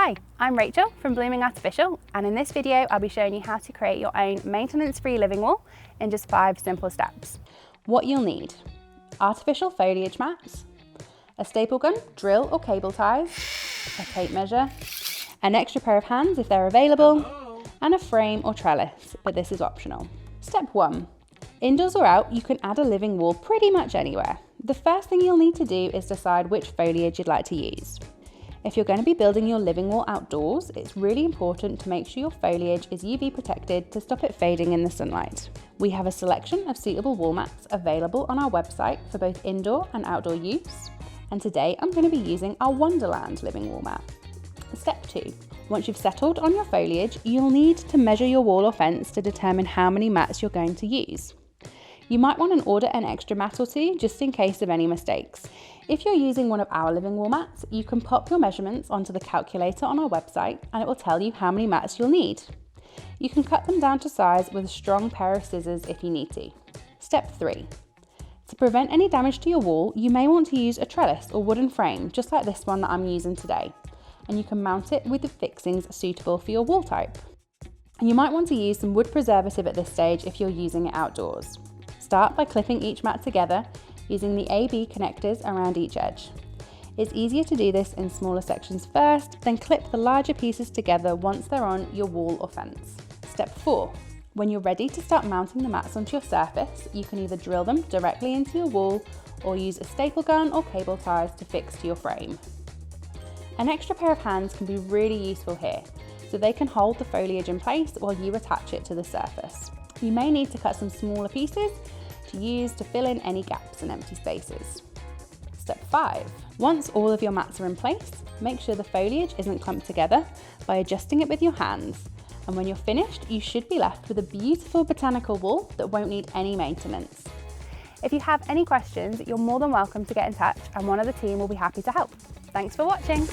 Hi, I'm Rachel from Blooming Artificial, and in this video I'll be showing you how to create your own maintenance-free living wall in just 5 simple steps. What you'll need: artificial foliage mats, a staple gun, drill or cable ties, a tape measure, an extra pair of hands if they're available, and a frame or trellis, but this is optional. Step 1. Indoors or out, you can add a living wall pretty much anywhere. The first thing you'll need to do is decide which foliage you'd like to use. If you're going to be building your living wall outdoors, it's really important to make sure your foliage is UV protected to stop it fading in the sunlight. We have a selection of suitable wall mats available on our website for both indoor and outdoor use, and today I'm going to be using our Wonderland living wall mat. Step 2. Once you've settled on your foliage, you'll need to measure your wall or fence to determine how many mats you're going to use. You might want to order an extra mat or two just in case of any mistakes. If you're using one of our living wall mats, you can pop your measurements onto the calculator on our website and it will tell you how many mats you'll need. You can cut them down to size with a strong pair of scissors if you need to. Step 3. To prevent any damage to your wall, you may want to use a trellis or wooden frame, just like this one that I'm using today, and you can mount it with the fixings suitable for your wall type. And you might want to use some wood preservative at this stage if you're using it outdoors. Start by clipping each mat together using the AB connectors around each edge. It's easier to do this in smaller sections first, then clip the larger pieces together once they're on your wall or fence. Step 4. When you're ready to start mounting the mats onto your surface, you can either drill them directly into your wall or use a staple gun or cable ties to fix to your frame. An extra pair of hands can be really useful here, so they can hold the foliage in place while you attach it to the surface. You may need to cut some smaller pieces to use to fill in any gaps and empty spaces. Step 5. Once all of your mats are in place, make sure the foliage isn't clumped together by adjusting it with your hands. And when you're finished, you should be left with a beautiful botanical wall that won't need any maintenance. If you have any questions, you're more than welcome to get in touch and one of the team will be happy to help. Thanks for watching.